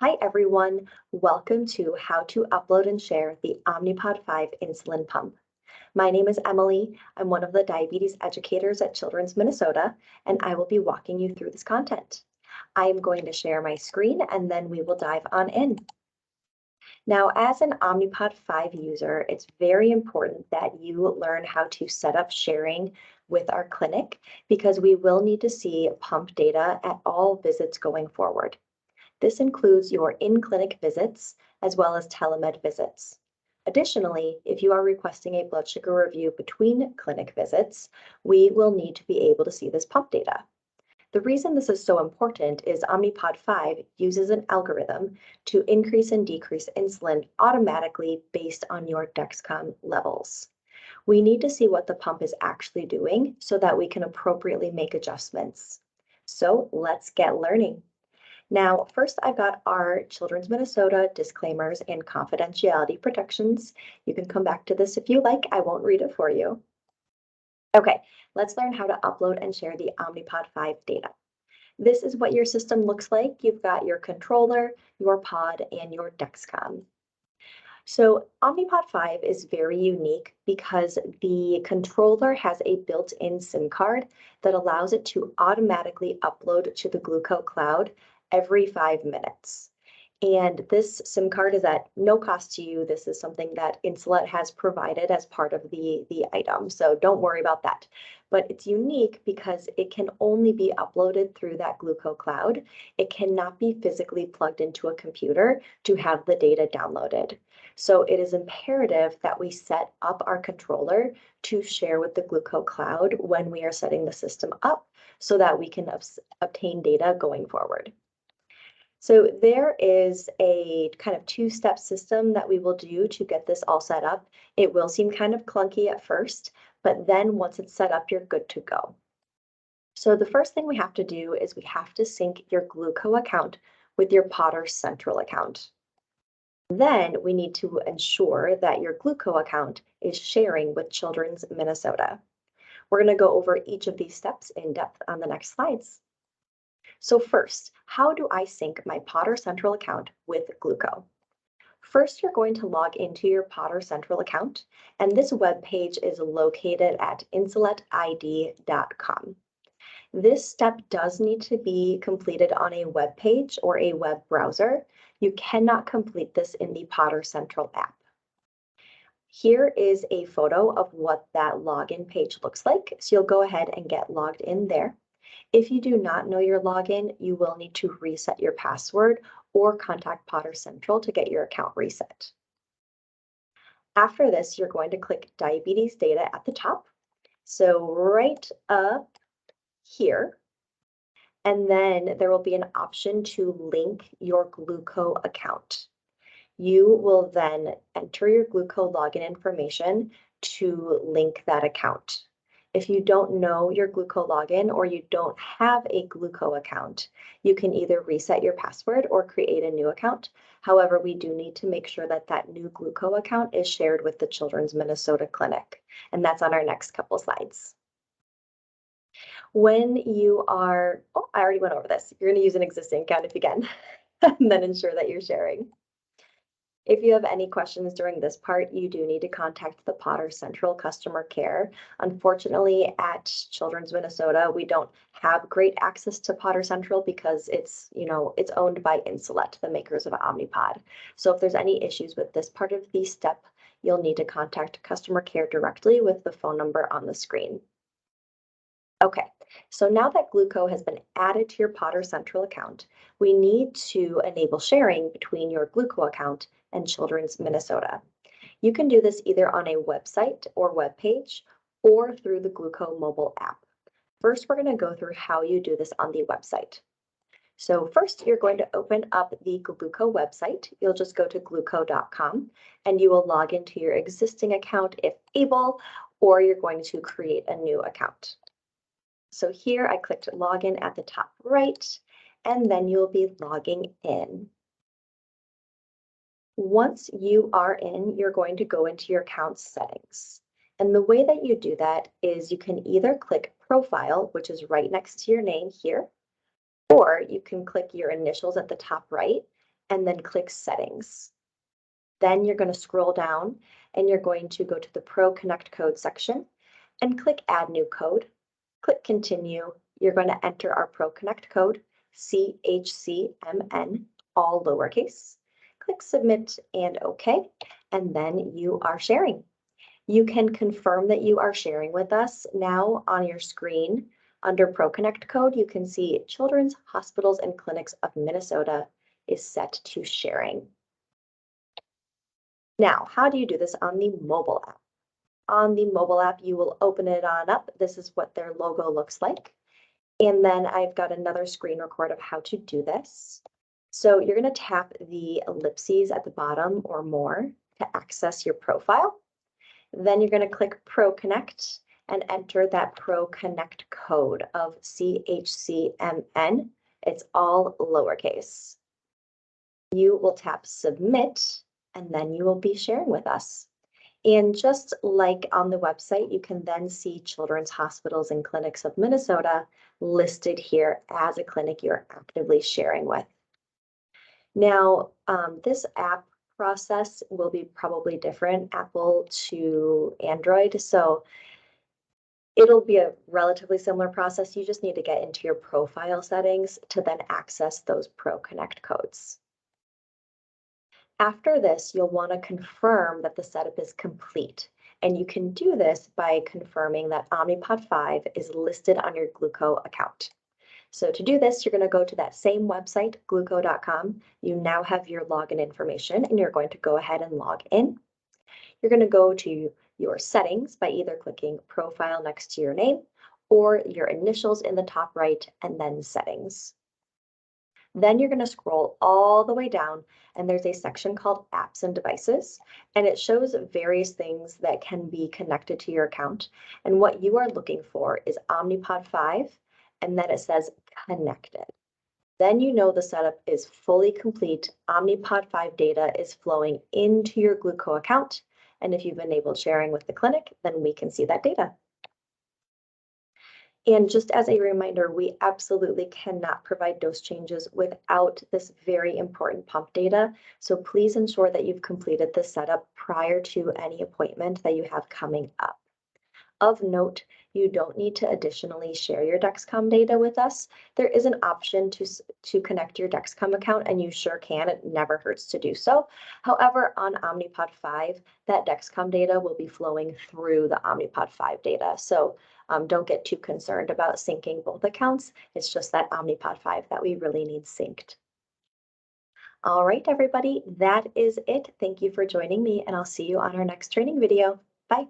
Hi everyone, welcome to How to Upload and Share the Omnipod 5 Insulin Pump. My name is Emily. I'm one of the diabetes educators at Children's Minnesota, and I will be walking you through this content. I am going to share my screen and then we will dive on in. Now, as an Omnipod 5 user, it's very important that you learn how to set up sharing with our clinic because we will need to see pump data at all visits going forward. This includes your in-clinic visits as well as telemed visits. Additionally, if you are requesting a blood sugar review between clinic visits, we will need to be able to see this pump data. The reason this is so important is Omnipod 5 uses an algorithm to increase and decrease insulin automatically based on your Dexcom levels. We need to see what the pump is actually doing so that we can appropriately make adjustments. So let's get learning. Now, first I've got our Children's Minnesota disclaimers and confidentiality protections. You can come back to this if you like. I won't read it for you. Okay, let's learn how to upload and share the Omnipod 5 data. This is what your system looks like. You've got your controller, your pod, and your Dexcom. So Omnipod 5 is very unique because the controller has a built-in SIM card that allows it to automatically upload to the Gluco cloud every 5 minutes. And this SIM card is at no cost to you. This is something that Insulet has provided as part of the item, so don't worry about that. But it's unique because it can only be uploaded through that Gluco cloud. It cannot be physically plugged into a computer to have the data downloaded. So it is imperative that we set up our controller to share with the Gluco cloud when we are setting the system up so that we can obtain data going forward. So there is a kind of two-step system that we will do to get this all set up. It will seem kind of clunky at first, but then once it's set up, you're good to go. So the first thing we have to do is we have to sync your Gluco account with your Podder Central account. Then we need to ensure that your Gluco account is sharing with Children's Minnesota. We're going to go over each of these steps in depth on the next slides. So first, how do I sync my Podder Central account with Gluco? First, you're going to log into your Podder Central account, and this web page is located at insuletid.com. This step does need to be completed on a web page or a web browser. You cannot complete this in the Podder Central app. Here is a photo of what that login page looks like, so you'll go ahead and get logged in there. If you do not know your login, you will need to reset your password or contact Podder Central to get your account reset. After this, you're going to click Diabetes Data at the top. So right up here, and then there will be an option to link your Gluco account. You will then enter your Gluco login information to link that account. If you don't know your Gluco login or you don't have a Gluco account, you can either reset your password or create a new account. However, we do need to make sure that that new Gluco account is shared with the Children's Minnesota Clinic, and that's on our next couple slides. When you are, I already went over this. You're going to use an existing account if you can, and then ensure that you're sharing. If you have any questions during this part, you do need to contact the Podder Central customer care. Unfortunately, at Children's Minnesota, we don't have great access to Podder Central because it's owned by Insulet, the makers of Omnipod. So if there's any issues with this part of the step, you'll need to contact customer care directly with the phone number on the screen. Okay, so now that Gluco has been added to your Podder Central account, we need to enable sharing between your Gluco account and Children's Minnesota. You can do this either on a website or web page or through the Gluco mobile app. First, we're going to go through how you do this on the website. So first, you're going to open up the Gluco website. You'll just go to gluco.com and you will log into your existing account if able, or you're going to create a new account. So here I clicked login at the top right, and then you'll be logging in. Once you are in, you're going to go into your account settings. And the way that you do that is you can either click Profile, which is right next to your name here, or you can click your initials at the top right and then click Settings. Then you're going to scroll down and you're going to go to the Pro Connect Code section and click Add New Code. Click Continue. You're going to enter our Pro Connect code, CHCMN, all lowercase. Click Submit and OK, and then you are sharing. You can confirm that you are sharing with us now on your screen. Under Pro Connect code, you can see Children's Hospitals and Clinics of Minnesota is set to sharing. Now, how do you do this on the mobile app? On the mobile app, you will open it on up. This is what their logo looks like. And then I've got another screen record of how to do this. So you're going to tap the ellipses at the bottom or more to access your profile. Then you're going to click Pro Connect and enter that Pro Connect code of CHCMN. It's all lowercase. You will tap Submit, and then you will be sharing with us. And just like on the website, you can then see Children's Hospitals and Clinics of Minnesota listed here as a clinic you're actively sharing with. Now, this app process will be probably different, Apple to Android. So it'll be a relatively similar process. You just need to get into your profile settings to then access those Pro Connect codes. After this, you'll want to confirm that the setup is complete. And you can do this by confirming that Omnipod 5 is listed on your Gluco account. So to do this, you're going to go to that same website, gluco.com. You now have your login information, and you're going to go ahead and log in. You're going to go to your settings by either clicking Profile next to your name or your initials in the top right, and then Settings. Then you're going to scroll all the way down, and there's a section called Apps and Devices, and it shows various things that can be connected to your account. And what you are looking for is Omnipod 5, and then it says Connected. Then you know the setup is fully complete. Omnipod 5 data is flowing into your Gluco account, and if you've enabled sharing with the clinic, then we can see that data. And just as a reminder, we absolutely cannot provide dose changes without this very important pump data. So please ensure that you've completed the setup prior to any appointment that you have coming up. Of note, you don't need to additionally share your Dexcom data with us. There is an option to connect your Dexcom account, and you sure can. It never hurts to do so. However, on Omnipod 5, that Dexcom data will be flowing through the Omnipod 5 data. So don't get too concerned about syncing both accounts. It's just that Omnipod 5 that we really need synced. All right, everybody, that is it. Thank you for joining me, and I'll see you on our next training video. Bye.